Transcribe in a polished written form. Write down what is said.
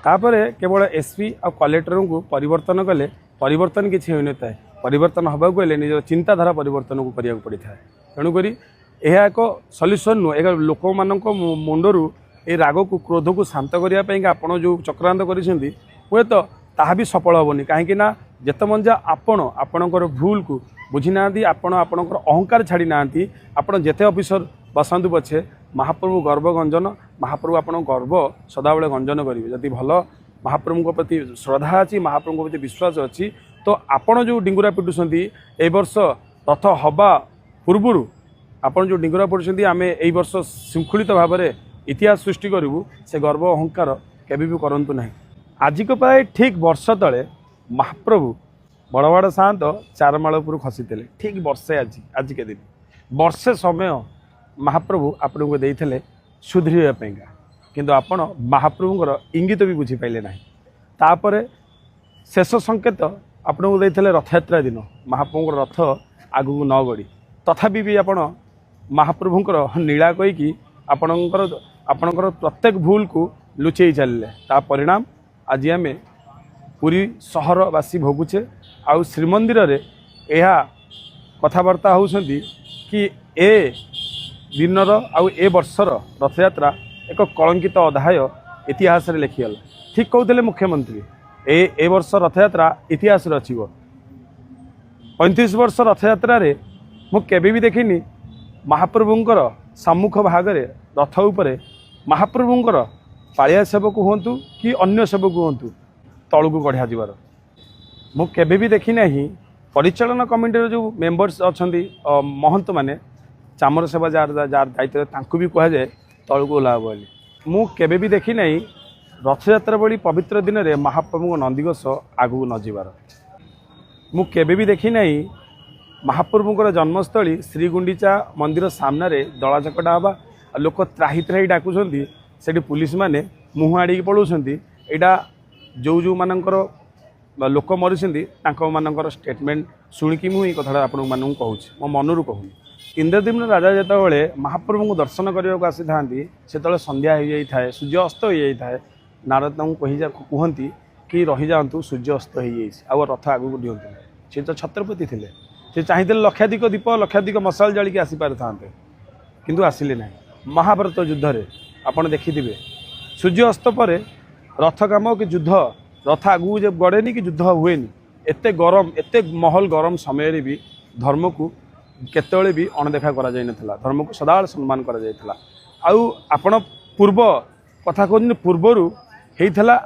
तापर केवल एसपी आ कलेक्टर को परिवर्तन कले परिवर्तन किसी हो न था परिवर्तन हवा गले निज चिंताधारा परिवर्तन को करिया पड़ी था तेणुक यह एक सल्यूशन नुह एक लोक मान मुंडर ये राग को क्रोध को शांत करने आपड़ जो चक्रांत कर हे तो ताहा भी सफल हेनी कहीं जिते मंजा आपणकर भूल को बुझी ना आपणकर अहंकार छाड़ी ना आपड़ जिते ऑफिसर बसंतु पछे महाप्रभु गर्व गंजन महाप्रभु आपण गर्व सदाबले गंजन करेंगे जदि भल महाप्रभु प्रति श्रद्धा अच्छी महाप्रभु प्रति विश्वास अच्छी तो आपण जो डिंगुरा पिटुंट ए वर्ष रथ हवा पूर्वर आपण जो डिंगुरा पिटुंट आम ए वर्ष शृंखलित भाव में इतिहास सृष्टि करूँ से गर्व अहंकार केबे भी करंतु नहीं। आज को प्राय ठीक वर्ष तले महाप्रभु बड़वाड़ सात चारमालपुर खसी ठीक वर्षे आज के दिन वर्षे समय महाप्रभु आपन को देते सुधरीवाईका किंतु आपण महाप्रभुर इंगित भी बुझीपारे ना तापर शेष संकेत आपन को देते रथयात्रा दिन महाप्रभुर रथ आगू न गड़ी तथापि भी आपण महाप्रभुर नीला कहीकि आपणकर प्रत्येक भूल को लुचेई चलिए ता परिणाम आज आम पुरी सहरवासी भोगुचे आउ श्रीमंदिर रे यह कथबार्ता होउछंती कि ए दिनर आउ ए वर्षर रथयात्रा एक कलंकित अध्याय इतिहास रे लिखिगला ठीक कहते मुख्यमंत्री ए वर्ष रथयात्रा इतिहास रे रचिबो 35 वर्ष रथयात्रा रे मु केबे भी देखिनी महाप्रभुंकर सम्मुख भागरे रथ उपरे महाप्रभुंकर पालिया सेवक हूँ कि अन्य सेवक हूँ तलू को गढ़ा जीवार मु केबे भी देखी नहीं परिचालन कमिटी जो मेंबर्स अच्छा महंत माने चामर सेवा जार जार दायित्व भी कह जाए तलू को ओह्लाब बोली मु केबे भी देखी नहीं रथयात्रा भली पवित्र दिन में महाप्रभु नंदीघोष आगू न जीवार मु केबे भी देखी नहीं महाप्रभुंर जन्मस्थली श्रीगुंडीचा मंदिर सामने दला चकटा हवा लोक त्राही त्राही डाकुंट से पुलिस माने मुँह आड़ पलाउंट यहाँ जो जो मानकर लोक मरी मानकर स्टेटमेंट शुणिकी मुझे कथा आपण मानू कहूँ मो मनरू कहूँ इंद्रद्युम्न राजा जिते महाप्रभु को दर्शन करने को आसी था से संध्या हो जाए सूर्य अस्त हो जाए नारद कहती कि रही जातु सूर्य अस्त हो रथ आगू दिंतु सी तो छत्रपति थे से चाहिए लक्षाधिक दीप लक्षाधिक मशाल जालिकी आसी पारि था किंतु आसिले ना महाभारत युद्ध रे आपण देखिथिबे सूर्य अस्त पर रथ काम कि युद्ध रथ आगू जब गड़ेनी कि युद्ध हुएनी एते गरम एते महल गरम समय भी धर्म को केतବେଳେ भी अणदेखा करा जाय नथला धर्म को सदाल सम्मान करा जायथला आउ आपण पूर्व कथा कहनी पूर्वरु हेइथला